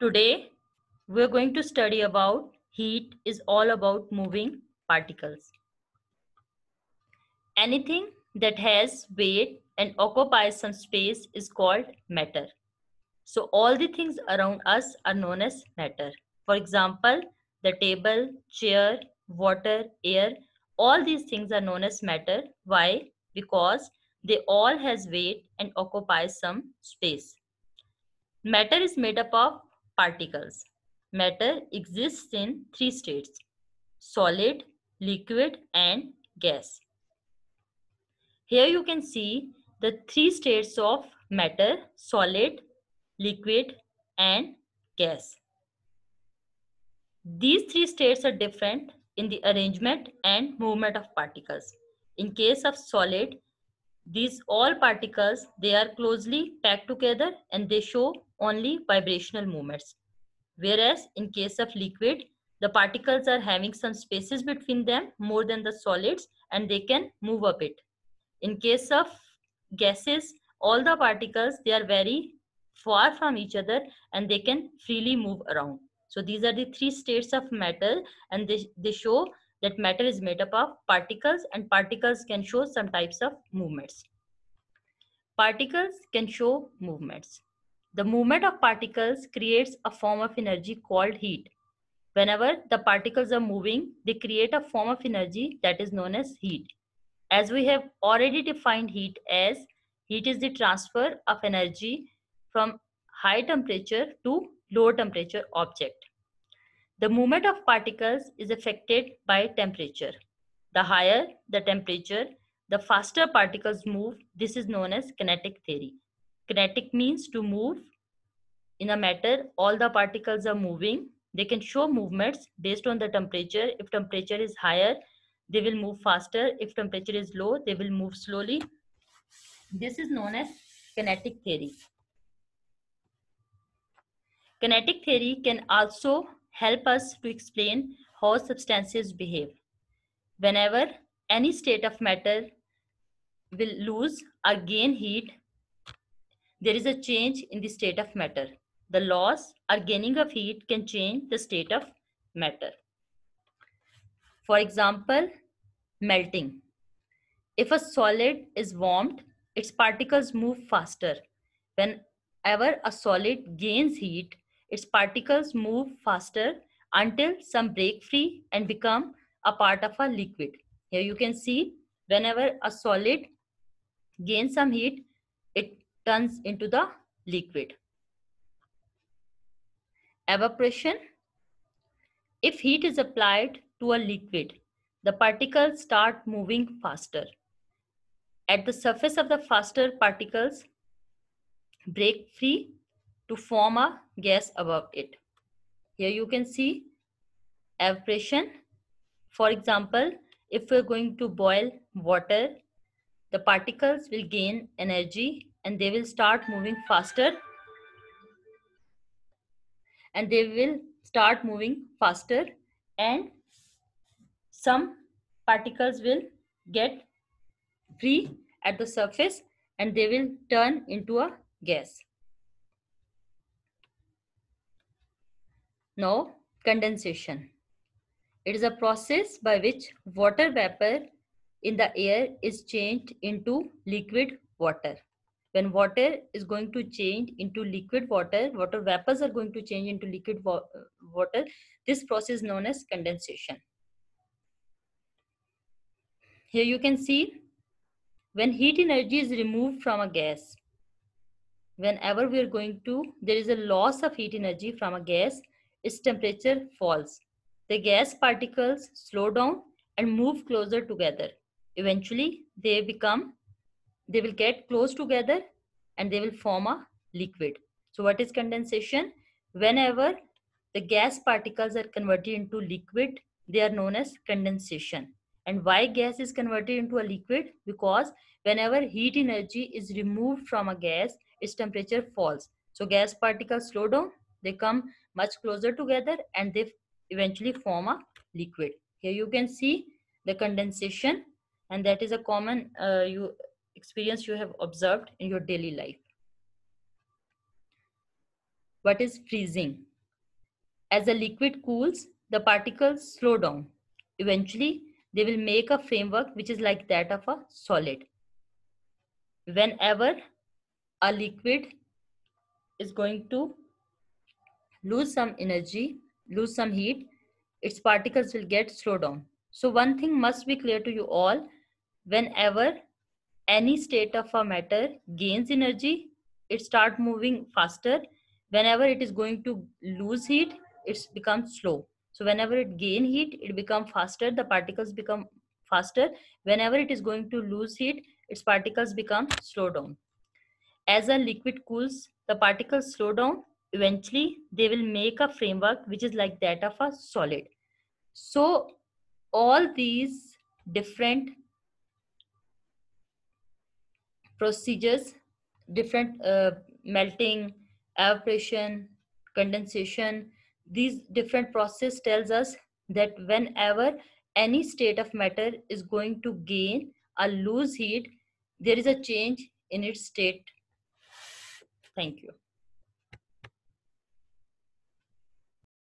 Today, we're going to study about heat is all about moving particles. Anything that has weight and occupies some space is called matter. So all the things around us are known as matter. For example, the table, chair, water, air, all these things are known as matter. Why? Because they all has weight and occupy some space. Matter is made up of particles. Matter exists in three states: solid, liquid, and gas. Here you can see the three states of matter: solid, liquid, and gas. These three states are different in the arrangement and movement of particles. In case of solid, these all particles, they are closely packed together and they show only vibrational movements. Whereas in case of liquid, the particles are having some spaces between them more than the solids and they can move a bit. In case of gases, all the particles, they are very far from each other and they can freely move around. So these are the three states of matter, and they show that matter is made up of particles, and particles can show some types of movements. Particles can show movements. The movement of particles creates a form of energy called heat. Whenever the particles are moving, they create a form of energy that is known as heat. As we have already defined heat as, heat is the transfer of energy from high temperature to low temperature object. The movement of particles is affected by temperature. The higher the temperature, the faster particles move. This is known as kinetic theory. Kinetic means to move. In a matter, all the particles are moving. They can show movements based on the temperature. If temperature is higher, they will move faster. If temperature is low, they will move slowly. This is known as kinetic theory. Kinetic theory can also help us to explain how substances behave. Whenever any state of matter will lose or gain heat, there is a change in the state of matter. The loss or gaining of heat can change the state of matter. For example, melting. If a solid is warmed, its particles move faster. Whenever a solid gains heat, its particles move faster until some break free and become a part of a liquid. Here you can see, whenever a solid gains some heat, it turns into the liquid. Evaporation. If heat is applied to a liquid, the particles start moving faster. At the surface of the faster particles break free to form a gas above it. Here you can see evaporation. For example, if we're going to boil water, the particles will gain energy and they will start moving faster, and some particles will get free at the surface and they will turn into a gas. Now, condensation. It is a process by which water vapor in the air is changed into liquid water. When water is going to change into liquid water, water vapors are going to change into liquid water. This process is known as condensation. Here you can see, when heat energy is removed from a gas, whenever there is a loss of heat energy from a gas, its temperature falls. The gas particles slow down and move closer together. Eventually, they will get close together and they will form a liquid. So what is condensation? Whenever the gas particles are converted into liquid, they are known as condensation. And why gas is converted into a liquid? Because whenever heat energy is removed from a gas, its temperature falls. So gas particles slow down, they come much closer together and they eventually form a liquid. Here you can see the condensation, and that is a common experience you have observed in your daily life. What is freezing? As a liquid cools, the particles slow down. Eventually they will make a framework which is like that of a solid. Whenever a liquid is going to lose some energy, lose some heat, its particles will get slowed down. So one thing must be clear to you all: whenever any state of a matter gains energy, it start moving faster. Whenever it is going to lose heat, it becomes slow. So whenever it gain heat, it become faster, the particles become faster. Whenever it is going to lose heat, its particles become slow down. As a liquid cools, the particles slow down. Eventually, they will make a framework which is like that of a solid. So, all these different procedures, different melting, evaporation, condensation, these different process tells us that whenever any state of matter is going to gain or lose heat, there is a change in its state. Thank you.